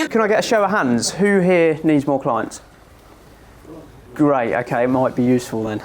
Can I get a show of hands? Who here needs more clients? Great, okay, it might be useful then.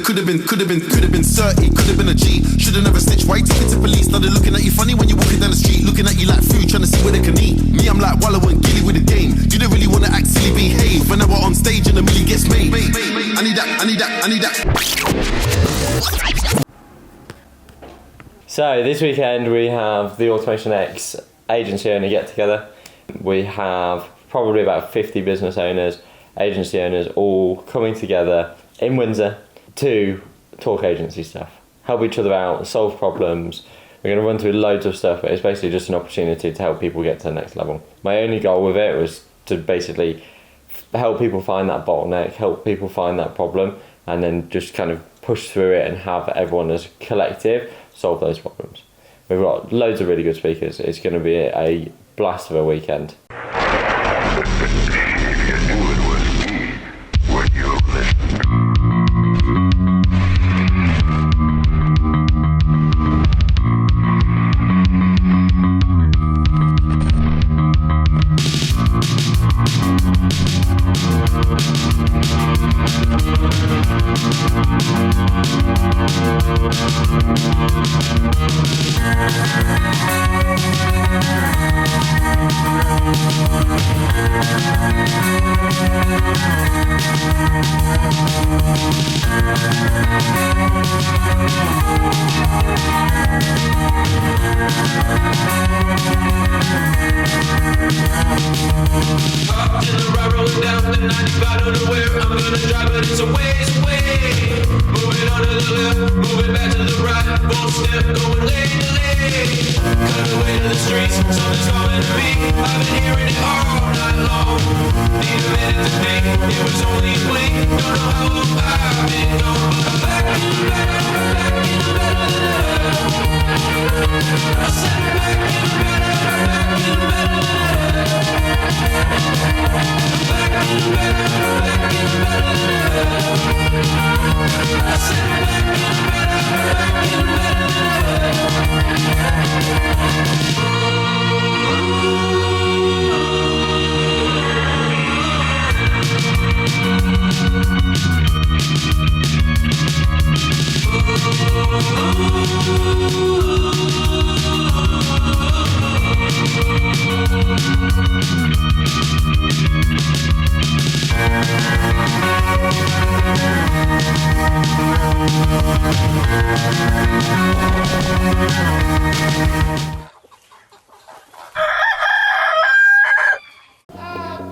Could have been 30, could have been a G. Should've never snitched. Why you take it to police? Now they're looking at you funny when you're walking down the street, looking at you like food, trying to see where they can eat. Me, I'm like Wallow and Gilly with the game. You don't really wanna act silly, behave. When I was on stage and a million gets made. I need that. So this weekend we have the Automation X agency owner get together. We have probably about 50 business owners, agency owners, all coming together in Windsor to talk agency stuff, help each other out, solve problems. We're going to run through loads of stuff, but it's basically just an opportunity to help people get to the next level. My only goal with it was to basically help people find that bottleneck, help people find that problem, and then just kind of push through it and have everyone as a collective solve those problems. We've got loads of really good speakers. It's going to be a blast of a weekend.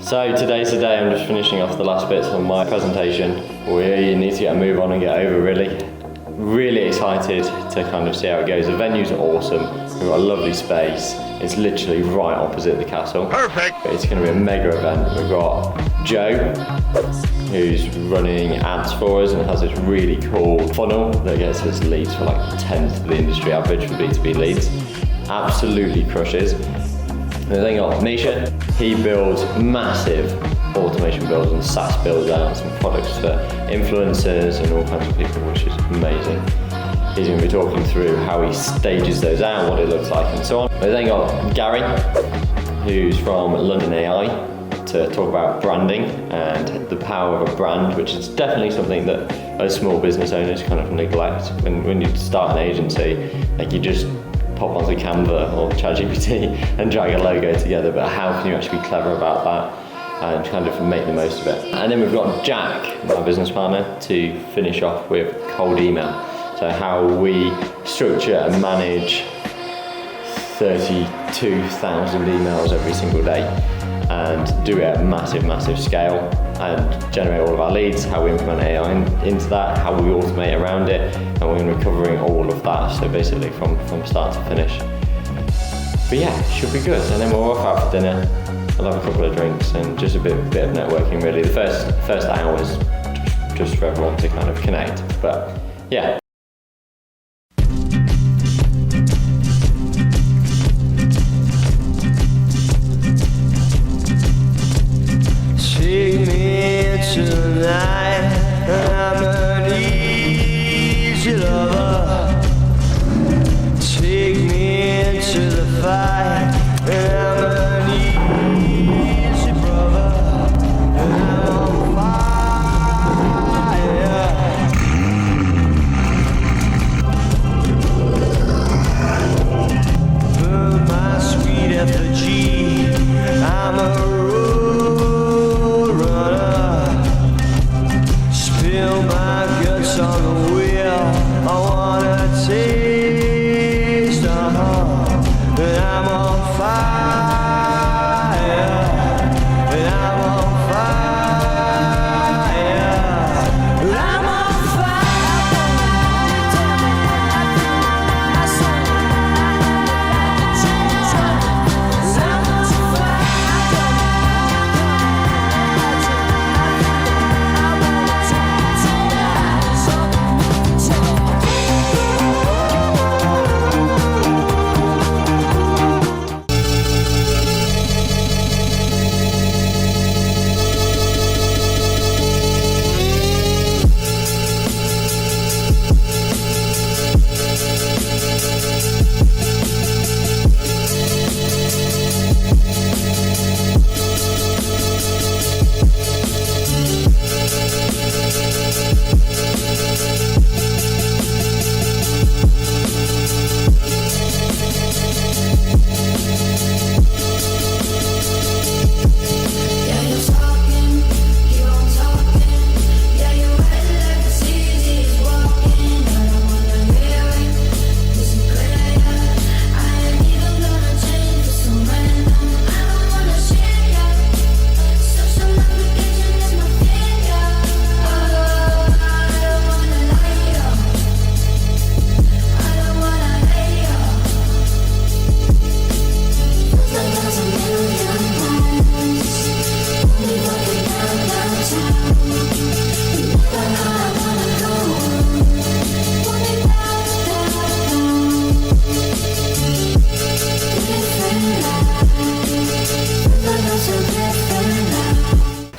So today's the day. I'm just finishing off the last bits of my presentation. We need to get a move on and get over really excited to kind of see how it goes. The venue's awesome. We've got a lovely space. It's literally right opposite the castle. Perfect. It's going to be a mega event. We've got Joe, who's running ads for us and has this really cool funnel that gets us leads for like 10th of the industry average for B2B leads. Absolutely crushes. And then got Misha. He builds massive automation builds and SaaS builds outs and products for influencers and all kinds of people, which is amazing. He's going to be talking through how he stages those out, what it looks like and so on. We then got Gary, who's from London AI, to talk about branding and the power of a brand, which is definitely something that as small business owners kind of neglect. When you start an agency, like you just pop onto Canva or ChatGPT and drag a logo together, but how can you actually be clever about that and kind of make the most of it? And then we've got Jack, my business partner, to finish off with cold email. So how we structure and manage 32,000 emails every single day and do it at massive scale and generate all of our leads, how we implement AI into that, how we automate around it, and we're going to be covering all of that, so basically from start to finish. But yeah, it should be good. And then we're off out for dinner. I'll have a couple of drinks and just a bit of networking really. The first hour is just for everyone to kind of connect. But yeah. Take me tonight, I'm an easy lover. Take me into the fight, I'm an easy brother. I'm on fire. Burn my sweet effigy, I'm a spill my guts on the wheel. I wanna taste and I'm on fire. And I'm on fire. And I'm on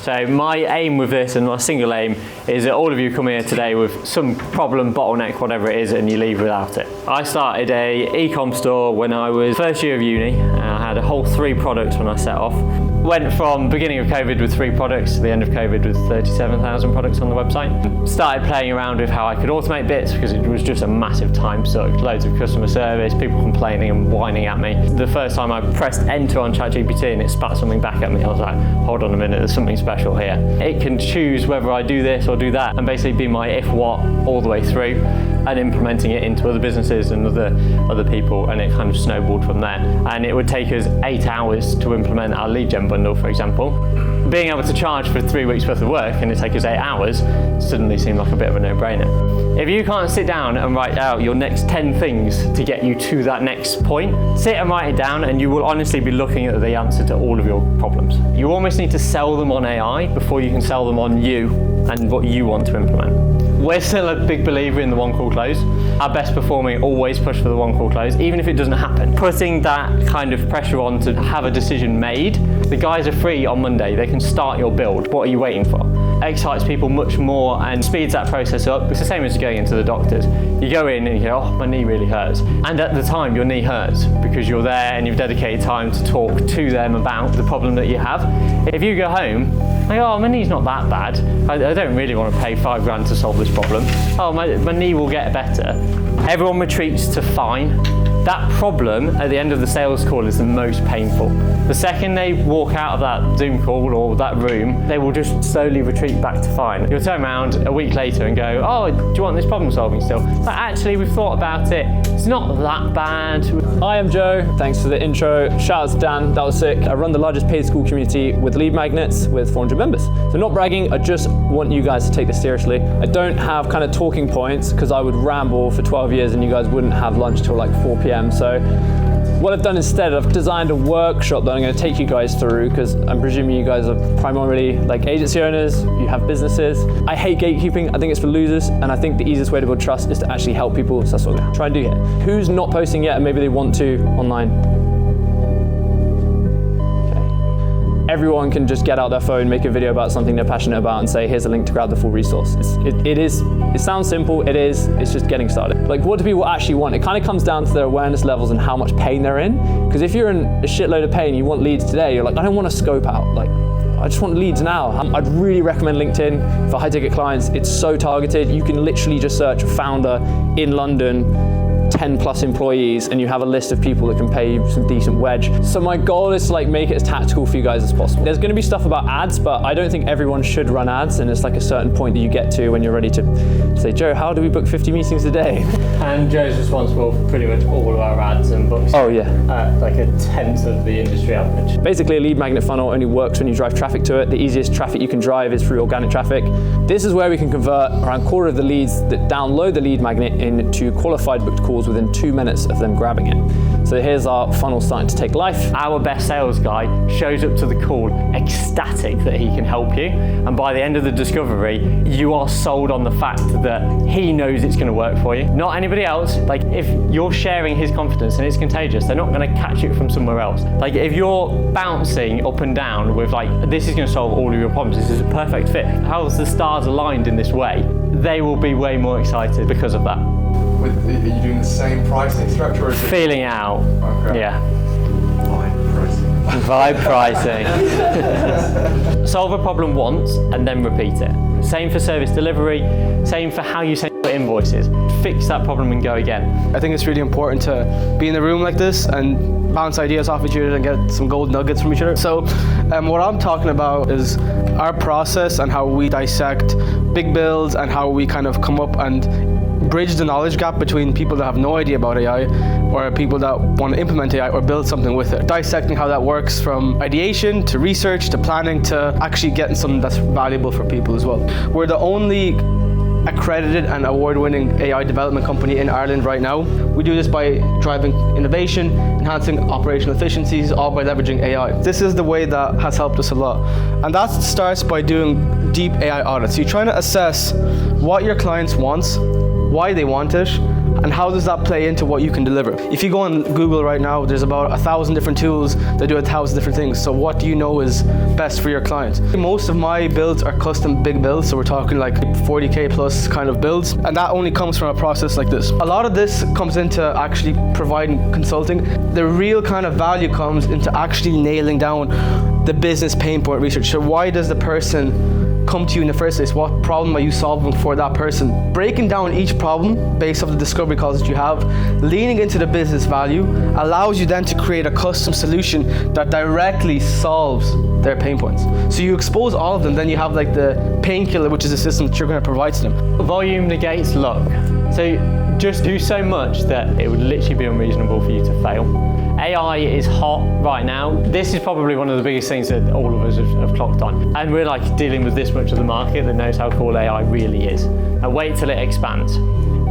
So my aim with this, and my single aim, is that all of you come here today with some problem, bottleneck, whatever it is, and you leave without it. I started a e-com store when I was first year of uni. I had a whole 3 products when I set off. Went from beginning of COVID with 3 products to the end of COVID with 37,000 products on the website. Started playing around with how I could automate bits because it was just a massive time suck. Loads of customer service, people complaining and whining at me. The first time I pressed enter on ChatGPT and it spat something back at me, I was like, hold on a minute, there's something special here. It can choose whether I do this or do that and basically be my if what all the way through, and implementing it into other businesses and other people, and it kind of snowballed from there. And it would take us 8 hours to implement our lead gen bundle, for example. Being able to charge for 3 weeks worth of work and it take us 8 hours suddenly seemed like a bit of a no-brainer. If you can't sit down and write out your next 10 things to get you to that next point, sit and write it down and you will honestly be looking at the answer to all of your problems. You almost need to sell them on AI before you can sell them on you and what you want to implement. We're still a big believer in the one call close. Our best performing always push for the one call close, even if it doesn't happen. Putting that kind of pressure on to have a decision made. The guys are free on Monday, they can start your build. What are you waiting for? Excites people much more and speeds that process up. It's the same as going into the doctors. You go in and you go, oh, my knee really hurts. And at the time, your knee hurts because you're there and you've dedicated time to talk to them about the problem that you have. If you go home, like, oh, my knee's not that bad. I don't really want to pay $5 grand to solve this problem. Oh, my knee will get better. Everyone retreats to fine. That problem at the end of the sales call is the most painful. The second they walk out of that Zoom call or that room, they will just slowly retreat back to fine. You'll turn around a week later and go, oh, do you want this problem solving still? But actually, we've thought about it. It's not that bad. Hi, I'm Joe. Thanks for the intro. Shout out to Dan, that was sick. I run the largest paid school community with lead magnets with 400 members. So not bragging, I just want you guys to take this seriously. I don't have kind of talking points because I would ramble for 12 years and you guys wouldn't have lunch till like 4 p.m. So what I've done instead, I've designed a workshop that I'm going to take you guys through, because I'm presuming you guys are primarily like agency owners, you have businesses. I hate gatekeeping, I think it's for losers, and I think the easiest way to build trust is to actually help people, so that's what I'm going to try and do here. Who's not posting yet and maybe they want to online? Everyone can just get out their phone, make a video about something they're passionate about and say, here's a link to grab the full resource. It sounds simple, it's just getting started. Like, what do people actually want? It kind of comes down to their awareness levels and how much pain they're in. Because if you're in a shitload of pain, you want leads today, you're like, I don't want to scope out. Like, I just want leads now. I'd really recommend LinkedIn for high ticket clients. It's so targeted. You can literally just search founder in London, 10 plus employees, and you have a list of people that can pay you some decent wedge. So my goal is to like make it as tactical for you guys as possible. There's gonna be stuff about ads, but I don't think everyone should run ads, and it's like a certain point that you get to when you're ready to say, Joe, how do we book 50 meetings a day? And Joe's responsible for pretty much all of our ads and books. Oh yeah. Like a tenth of the industry average. Basically, a lead magnet funnel only works when you drive traffic to it. The easiest traffic you can drive is through organic traffic. This is where we can convert around a quarter of the leads that download the lead magnet into qualified booked calls within 2 minutes of them grabbing it. So here's our funnel starting to take life. Our best sales guy shows up to the call ecstatic that he can help you, and by the end of the discovery, you are sold on the fact that he knows it's going to work for you, not anybody else. Like, if you're sharing his confidence and it's contagious, they're not going to catch it from somewhere else. Like, if you're bouncing up and down with like, this is going to solve all of your problems, this is a perfect fit, how's the stars aligned in this way, they will be way more excited because of that. Are you doing the same pricing structure? Or is it Feeling out. Okay. Yeah. Vibe Vibe pricing. Solve a problem once and then repeat it. Same for service delivery, same for how you send your invoices. Fix that problem and go again. I think it's really important to be in a room like this and bounce ideas off each other and get some gold nuggets from each other. So what I'm talking about is our process and how we dissect big builds and how we kind of come up and bridge the knowledge gap between people that have no idea about AI or people that want to implement AI or build something with it. Dissecting how that works from ideation to research to planning to actually getting something that's valuable for people as well. We're the only accredited and award-winning AI development company in Ireland right now. We do this by driving innovation, enhancing operational efficiencies, all by leveraging AI. This is the way that has helped us a lot. And that starts by doing deep AI audits. You're trying to assess what your clients wants, why they want it, and how does that play into what you can deliver. If you go on Google right now, there's about 1,000 different tools that do 1,000 different things. So what do you know is best for your client? Most of my builds are custom big builds, so we're talking like 40K plus kind of builds, and that only comes from a process like this. A lot of this comes into actually providing consulting. The real kind of value comes into actually nailing down the business pain point research. So why does the person come to you in the first place? What problem are you solving for that person? Breaking down each problem based off the discovery calls that you have, leaning into the business value, allows you then to create a custom solution that directly solves their pain points. So you expose all of them, then you have like the painkiller, which is a system that you're going to provide to them. Volume negates luck. So just do so much that it would literally be unreasonable for you to fail. AI is hot right now. This is probably one of the biggest things that all of us have clocked on. And we're like dealing with this much of the market that knows how cool AI really is. And wait till it expands.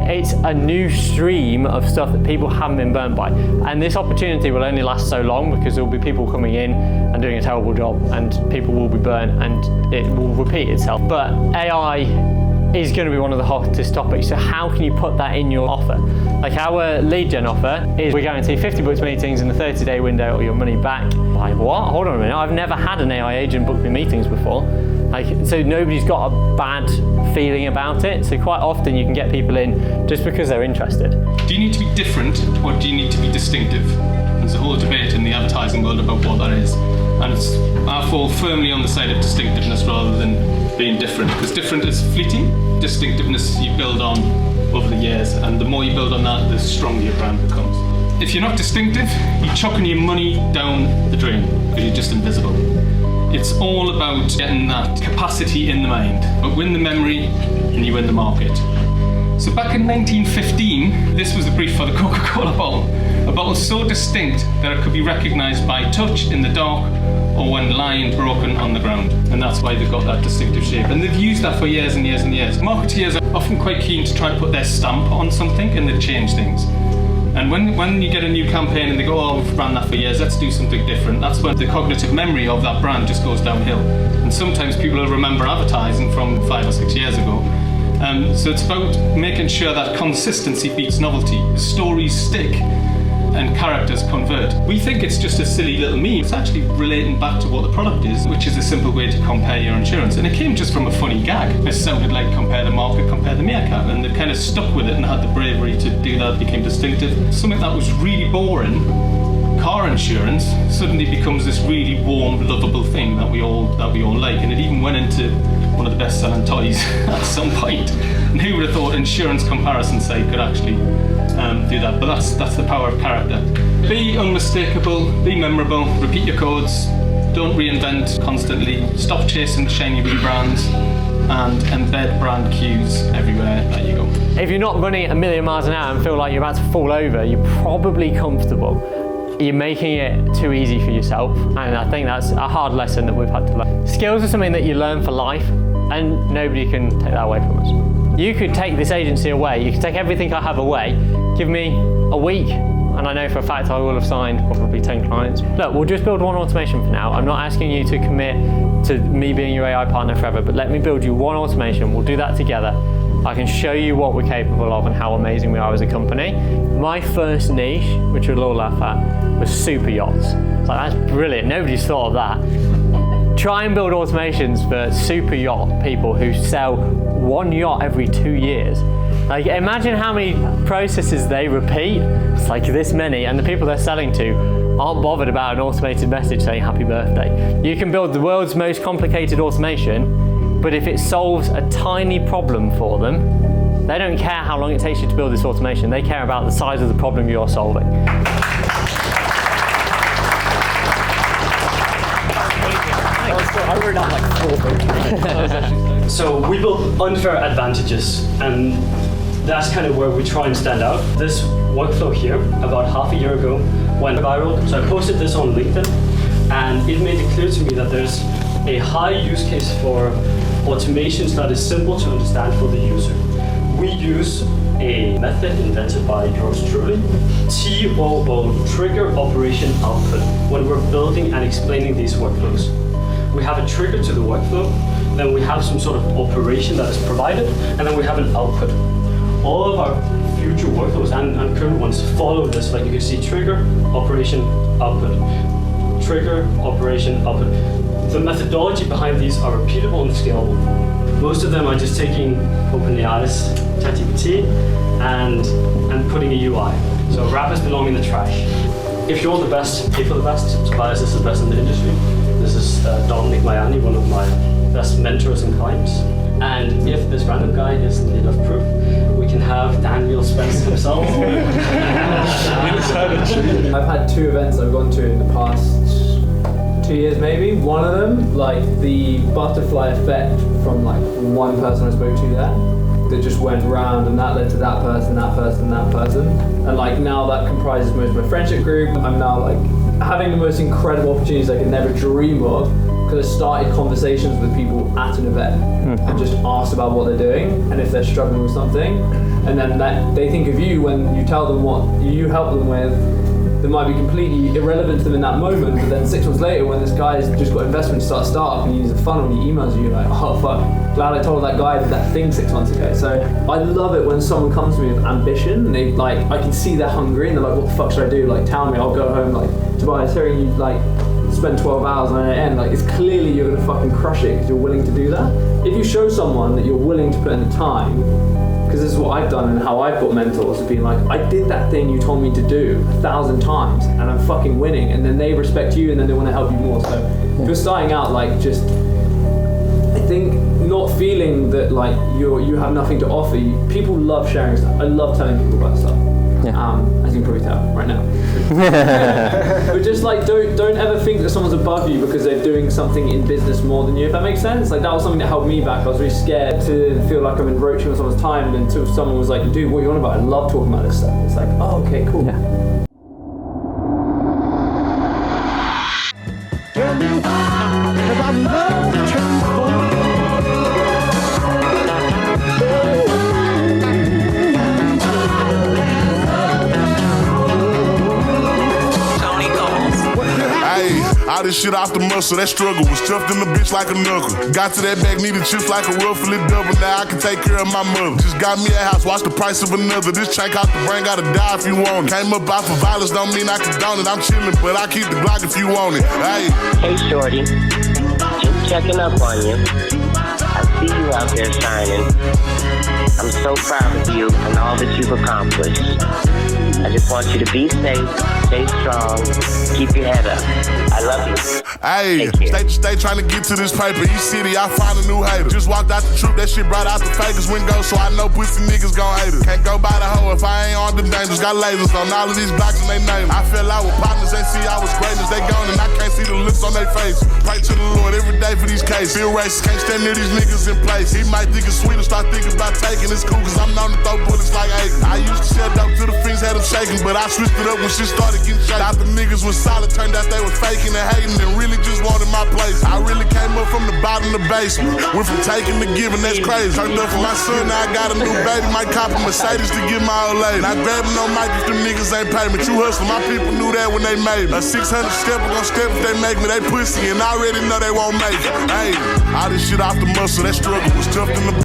It's a new stream of stuff that people haven't been burnt by. And this opportunity will only last so long because there will be people coming in and doing a terrible job and people will be burnt and it will repeat itself. But AI is going to be one of the hottest topics. So how can you put that in your offer? Like our lead gen offer is we guarantee 50 booked meetings in a 30-day window or your money back. Like what? Hold on a minute. I've never had an AI agent book me meetings before. Like, so nobody's got a bad feeling about it. So quite often you can get people in just because they're interested. Do you need to be different or do you need to be distinctive? There's a whole debate in the advertising world about what that is. And I fall firmly on the side of distinctiveness rather than being different, because different is fleeting. Distinctiveness you build on over the years, and the more you build on that, the stronger your brand becomes. if you're not distinctive, you're chucking your money down the drain because you're just invisible. It's all about getting that capacity in the mind, but win the memory and you win the market. So back in 1915, this was the brief for the Coca-Cola bottle. A bottle so distinct that it could be recognised by touch in the dark or when lying broken on the ground. And that's why they've got that distinctive shape. And they've used that for years and years and years. Marketeers are often quite keen to try and put their stamp on something and they change things. And when you get a new campaign and they go, oh, we've ran that for years, let's do something different, that's when the cognitive memory of that brand just goes downhill. And sometimes people will remember advertising from 5 or 6 years ago. So it's about making sure that consistency beats novelty. Stories stick and characters convert. We think it's just a silly little meme. It's actually relating back to what the product is, which is a simple way to compare your insurance. And it came just from a funny gag. It sounded like compare the market, compare the meerkat. And they kind of stuck with it and had the bravery to do that, became distinctive. Something that was really boring, car insurance, suddenly becomes this really warm, lovable thing that we all like. And it even went into one of the best-selling toys at some point. And who would have thought insurance comparison site could actually do that? But that's the power of character. Be unmistakable, be memorable, repeat your codes, don't reinvent constantly, stop chasing shiny rebrands, and embed brand cues everywhere that you go. If you're not running at 1,000,000 miles an hour and feel like you're about to fall over, you're probably comfortable. You're making it too easy for yourself, and I think that's a hard lesson that we've had to learn. Skills are something that you learn for life, and nobody can take that away from us. You could take this agency away, you could take everything I have away, give me a week, and I know for a fact I will have signed probably 10 clients. Look, we'll just build one automation for now. I'm not asking you to commit to me being your AI partner forever, but let me build you one automation. We'll do that together. I can show you what we're capable of and how amazing we are as a company. My first niche, which we'll all laugh at, was super yachts. It's like, that's brilliant, nobody's thought of that. Try and build automations for super yacht people who sell one yacht every 2 years. Like, imagine how many processes they repeat. It's like this many, and the people they're selling to aren't bothered about an automated message saying happy birthday. You can build the world's most complicated automation, but if it solves a tiny problem for them, they don't care how long it takes you to build this automation. They care about the size of the problem you're solving. So we build unfair advantages, and that's kind of where we try and stand out. This workflow here, about half a year ago, went viral. So I posted this on LinkedIn, and it made it clear to me that there's a high use case for automations that is simple to understand for the user. We use a method invented by yours truly, TOO, trigger operation output, when we're building and explaining these workflows. We have a trigger to the workflow, then we have some sort of operation that is provided, and then we have an output. All of our future workflows and current ones follow this, like you can see trigger, operation, output, trigger, operation, output. The methodology behind these are repeatable and scalable. Most of them are just taking OpenAI's ChatGPT and putting a UI. So wrappers belong in the trash. If you're the best, pay for the best. Tobias is the best in the industry. This is Dominic Mayani, one of my best mentors and clients. And if this random guy is in need of proof, we can have Daniel Spence himself. I've had 2 events I've gone to in the past 2 years maybe. One of them, like the butterfly effect from like one person I spoke to there, that just went round, and that led to that person, that person, that person. And like now that comprises most of my friendship group. I'm now like having the most incredible opportunities I could never dream of, because I started conversations with people at an event and just asked about what they're doing and if they're struggling with something. And then that they think of you when you tell them what you help them with, that might be completely irrelevant to them in that moment, but then 6 months later when this guy's just got investment to start a startup and he uses a funnel and he emails you like, oh fuck, glad I told that guy that thing 6 months ago. So I love it when someone comes to me with ambition and they like, I can see they're hungry and they're like, what the fuck should I do? Like tell me, I'll go home. Like Tobias, hearing you like spend 12 hours on an end, like it's clearly you're gonna fucking crush it because you're willing to do that. If you show someone that you're willing to put in the time, because this is what I've done and how I've got mentors, being like, I did that thing you told me to do 1,000 times and I'm fucking winning, and then they respect you and then they want to help you more. So if you're starting out, like just, I think not feeling that like you have nothing to offer. People love sharing stuff. I love telling people about stuff. as you can probably tell right now. But just like don't ever think that someone's above you because they're doing something in business more than you, if that makes sense. Like that was something that held me back. I was really scared to feel like I'm encroaching on someone's time, and until someone was like, dude, what are you on about? I love talking about this stuff. It's like, oh, okay, cool. All this shit off the muscle, that struggle was stuffed in the bitch like a knuckle. Got to that bag, needed chips like a roughly double. Now I can take care of my mother. Just got me a house, watch the price of another. This check out the brain, gotta die if you want it. Came up off of violence, don't mean I condone it. I'm chillin', but I keep the Glock if you want it. Hey shorty, just checking up on you. I see you out there shining. I'm so proud of you and all that you've accomplished. I just want you to be safe, stay strong, keep your head up. I love you. Hey, state to state trying to get to this paper. Each city, I find a new hater. Just walked out the troop, that shit brought out the fakers window, so I know pussy niggas gon' hate us. Can't go by the hoe if I ain't on them dangers. Got lasers on all of these blocks and they name it. I fell out with partners, ain't see I was greatness. They gone and I can't see the looks on their face. Pray to the Lord every day for these cases. Feel racist, can't stand near these niggas in place. He might think it's sweet and start thinking about taking. It's cool cause I'm known to throw bullets like Aiken. I used to sell dope to the fiends, had them shaking, but I switched it up when shit started getting shaken. Thought the niggas was solid, turned out they was faking and hating and really just wanted my place. I really came up from the bottom of the basement. Went from taking to giving, that's crazy. Turned up for my son, now I got a new baby. Might cop a Mercedes to give my old lady. Not grabbing no mic if them niggas ain't pay me. True hustle, my people knew that when they made me. A 600 stepper gon' step if they make me. They pussy and I already know they won't make it. Hey, all this shit off the muscle, that struggle was stuffed in the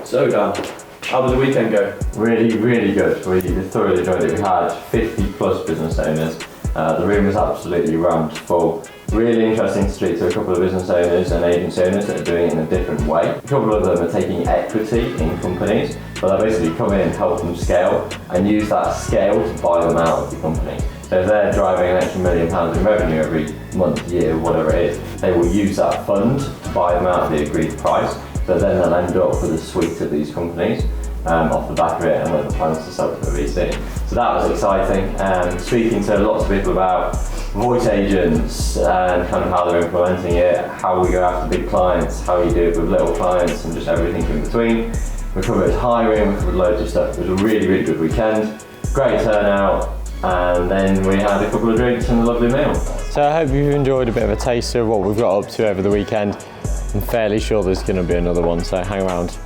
So Dan, how did the weekend go? Really, really good. We thoroughly enjoyed it. We had 50 plus business owners. The room was absolutely rammed full. Really interesting to speak to a couple of business owners and agency owners that are doing it in a different way. A couple of them are taking equity in companies, but they basically come in and help them scale and use that scale to buy them out of the company. So if they're driving an extra £1 million in revenue every month, year, whatever it is, they will use that fund to buy them out at the agreed price. But then they'll end up with a suite of these companies off the back of it, and then the plans to sell to a VC. So that was exciting. Speaking to lots of people about voice agents and kind of how they're implementing it, how we go after big clients, how you do it with little clients, and just everything in between. We covered hiring, we covered loads of stuff. It was a really, really good weekend. Great turnout. And then we had a couple of drinks and a lovely meal. So I hope you've enjoyed a bit of a taster of what we've got up to over the weekend. I'm fairly sure there's going to be another one, so hang around.